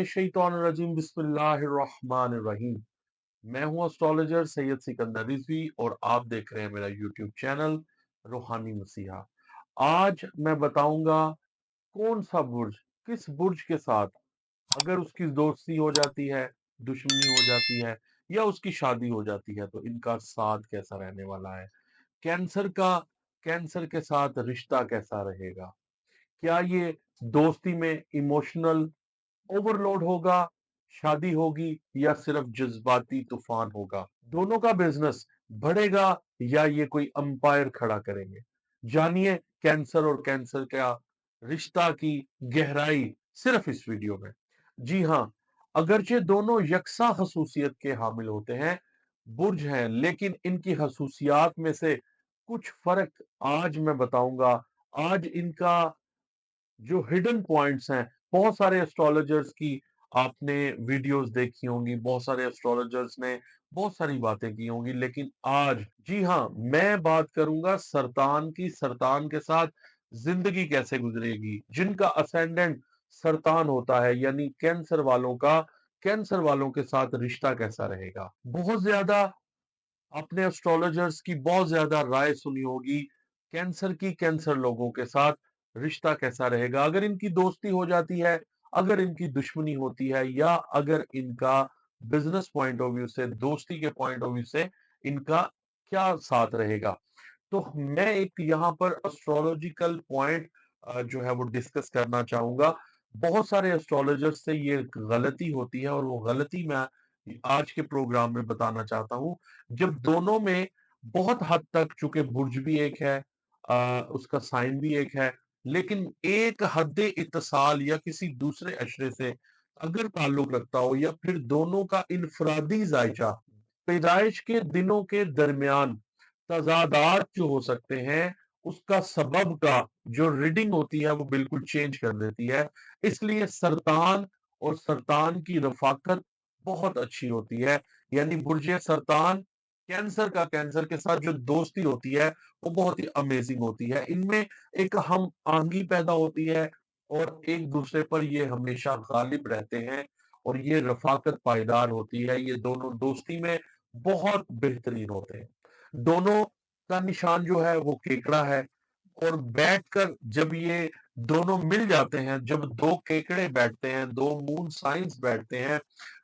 मिनश्शैतानिर्रजीम बिस्मिल्लाहिर्रहमानिर्रहीम। मैं हूं एस्ट्रोलॉजर सैयद सिकंदर रिजवी और आप देख रहे हैं मेरा यूट्यूब चैनल रूहानी मसीहा। आज मैं बताऊंगा कौन सा बुर्ज किस बुर्ज के साथ अगर उसकी दोस्ती हो जाती है, दुश्मनी हो जाती है या उसकी शादी हो जाती है तो इनका साथ कैसा रहने वाला है। कैंसर का कैंसर के साथ रिश्ता कैसा रहेगा। क्या ये दोस्ती में इमोशनल ओवरलोड होगा, शादी होगी या सिर्फ जज्बाती तूफान होगा। दोनों का बिजनेस बढ़ेगा या ये कोई अंपायर खड़ा करेंगे। जानिए कैंसर और कैंसर का रिश्ता की गहराई सिर्फ इस वीडियो में। जी हाँ, अगरचे दोनों यकसा खसूसियत के हामिल होते हैं, बुर्ज हैं, लेकिन इनकी खसूसियात में से कुछ फर्क आज मैं बताऊंगा। आज इनका जो हिडन पॉइंट्स हैं, बहुत सारे एस्ट्रोलॉजर्स की आपने वीडियोस देखी होंगी, बहुत सारे एस्ट्रोलॉजर्स ने बहुत सारी बातें की होंगी, लेकिन आज जी हाँ, मैं बात करूंगा सरतान की। सरतान के साथ जिंदगी कैसे गुजरेगी। जिनका असेंडेंट सरतान होता है यानी कैंसर वालों का कैंसर वालों के साथ रिश्ता कैसा रहेगा। बहुत ज्यादा आपने एस्ट्रोलॉजर्स की बहुत ज्यादा राय सुनी होगी। कैंसर लोगों के साथ रिश्ता कैसा रहेगा, अगर इनकी दोस्ती हो जाती है, अगर इनकी दुश्मनी होती है या अगर इनका बिजनेस पॉइंट ऑफ व्यू से, दोस्ती के पॉइंट ऑफ व्यू से इनका क्या साथ रहेगा। तो मैं एक यहाँ पर एस्ट्रोलॉजिकल पॉइंट जो है वो डिस्कस करना चाहूंगा। बहुत सारे एस्ट्रोलॉजर्स से ये गलती होती है और वो गलती मैं आज के प्रोग्राम में बताना चाहता हूं। जब दोनों में बहुत हद तक, चूंकि बुर्ज भी एक है, उसका साइन भी एक है, लेकिन एक हद इत्तिसाल या किसी दूसरे अशरे से अगर ताल्लुक रखता हो या फिर दोनों का इनफरादी जायजा पैदाइश के दिनों के दरमियान तजादात जो हो सकते हैं, उसका सबब का जो रीडिंग होती है वो बिल्कुल चेंज कर देती है। इसलिए सरतान और सरतान की रफाकत बहुत अच्छी होती है। यानी बुर्जे सरतान कैंसर का कैंसर के साथ जो दोस्ती होती है वो बहुत ही अमेजिंग होती है। इनमें एक हम आंगी पैदा होती है और एक दूसरे पर ये हमेशा गालिब रहते हैं और ये रफाकत पायदार होती है। ये दोनों दोस्ती में बहुत बेहतरीन होते हैं। दोनों का निशान जो है वो केकड़ा है और बैठकर जब ये दोनों मिल जाते हैं, जब दो केकड़े बैठते हैं, दो मून साइंस बैठते हैं,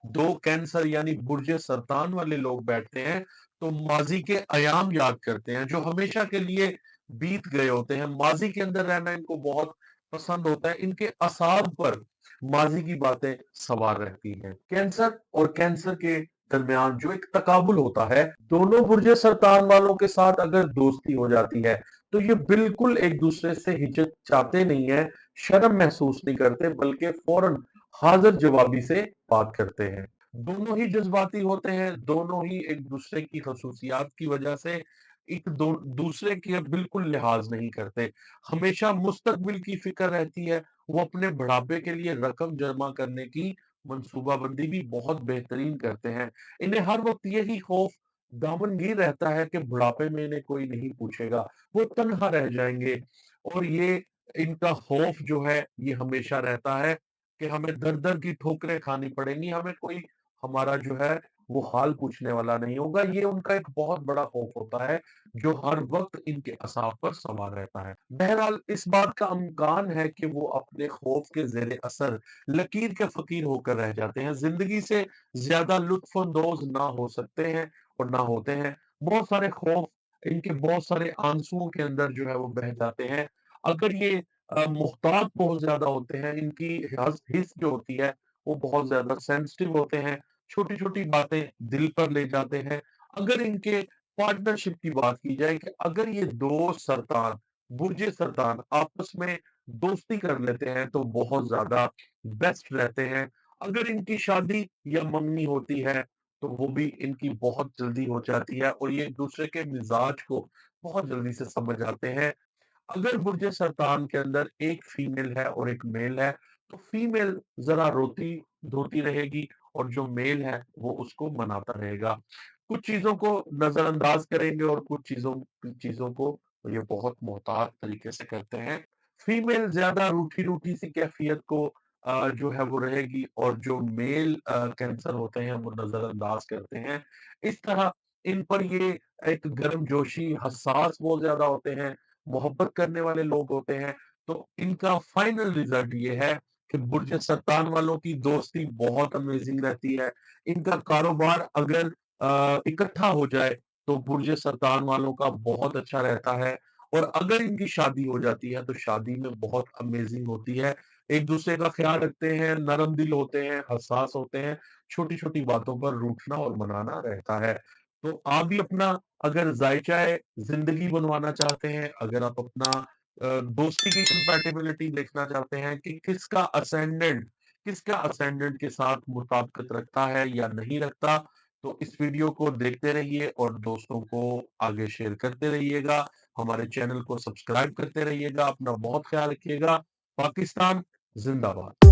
दो कैंसर यानी बुर्जे सरतान वाले लोग बैठते हैं, तो माजी के अयाम याद करते हैं जो हमेशा के लिए बीत गए होते हैं। माजी के अंदर रहना इनको बहुत पसंद होता है। इनके असाब पर माजी की बातें सवार रहती हैं। कैंसर और कैंसर के दरमियान जो एक तकाबुल होता है, दोनों बुर्जे सरतान वालों के साथ अगर दोस्ती हो जाती है तो ये बिल्कुल एक दूसरे से हिचकिचाते नहीं है, शर्म महसूस नहीं करते, बल्कि फौरन हाजिर जवाबी से बात करते हैं। दोनों ही जज्बाती होते हैं, दोनों ही एक दूसरे की खसूसियात की वजह से दूसरे की बिल्कुल लिहाज नहीं करते। हमेशा मुस्तकबिल की फिक्र रहती है। वो अपने बुढ़ापे के लिए रकम जमा करने की मंसूबाबंदी भी बहुत बेहतरीन करते हैं। इन्हें हर वक्त यही खौफ दामनगीर रहता है कि बुढ़ापे में इन्हें कोई नहीं पूछेगा, वो तन्हा रह जाएंगे। और ये इनका खौफ जो है ये हमेशा रहता है कि हमें दर दर की ठोकरें खानी पड़ेंगी, हमें कोई हमारा जो है वो हाल पूछने वाला नहीं होगा। ये उनका एक बहुत बड़ा खौफ होता है जो हर वक्त इनके असाब पर सवार रहता है। बहरहाल इस बात का इम्कान है कि वो अपने खौफ के जेर असर लकीर के फकीर होकर रह जाते हैं, जिंदगी से ज्यादा लुत्फ अंदोज ना हो सकते हैं और ना होते हैं। बहुत सारे खौफ इनके बहुत सारे आंसुओं के अंदर जो है वो बह जाते हैं। अगर ये मुख्तात बहुत ज्यादा होते हैं, इनकी हिस जो होती है वो बहुत ज्यादा सेंसिटिव होते हैं, छोटी छोटी बातें दिल पर ले जाते हैं। अगर इनके पार्टनरशिप की बात की जाए कि अगर ये दो सरतान, बुर्जे सरतान आपस में दोस्ती कर लेते हैं तो बहुत ज्यादा बेस्ट रहते हैं। अगर इनकी शादी या मंगनी होती है तो वो भी इनकी बहुत जल्दी हो जाती है और ये एक दूसरे के मिजाज को बहुत जल्दी से समझ आते हैं। अगर बुर्जे सरतान के अंदर एक फीमेल है और एक मेल है तो फीमेल जरा रोती धोती रहेगी और जो मेल है वो उसको मनाता रहेगा। कुछ चीजों को नजरअंदाज करेंगे और कुछ चीजों को ये बहुत मोहतात तरीके से करते हैं। फीमेल ज्यादा रूठी रूठी सी कैफियत को जो है वो रहेगी और जो मेल कैंसर होते हैं वो नज़रअंदाज करते हैं। इस तरह इन पर ये एक गर्मजोशी, हसास बहुत ज़्यादा होते हैं, मोहब्बत करने वाले लोग होते हैं, तो इनका फाइनल रिज़ल्ट ये है कि बुर्ज सरतान वालों की दोस्ती बहुत अमेज़िंग रहती है। इनका कारोबार अगर इकट्ठा हो जाए, तो बुर्ज सरतान वालों का बहुत अच्छा रहता है और अगर इनकी शादी हो जाती है, तो शादी में बहुत अमेज़िंग होती है। एक-दूसरे का ख़्याल रखते हैं, नरम दिल होते हैं, हसास होते हैं, छोटी-छोटी बातों पर रूठना और मनाना रहता है। तो आप भी अपना अगर ज़ायचाए ज़िंदगी बनवाना चाहते हैं, अगर आप अपना दोस्ती की कंपैटिबिलिटी देखना चाहते हैं कि किसका असेंडेंट के साथ मुताबिकत रखता है या नहीं रखता, तो इस वीडियो को देखते रहिए और दोस्तों को आगे शेयर करते रहिएगा। हमारे चैनल को सब्सक्राइब करते रहिएगा। अपना बहुत ख़्याल रखिएगा। पाकिस्तान ज़िंदाबाद।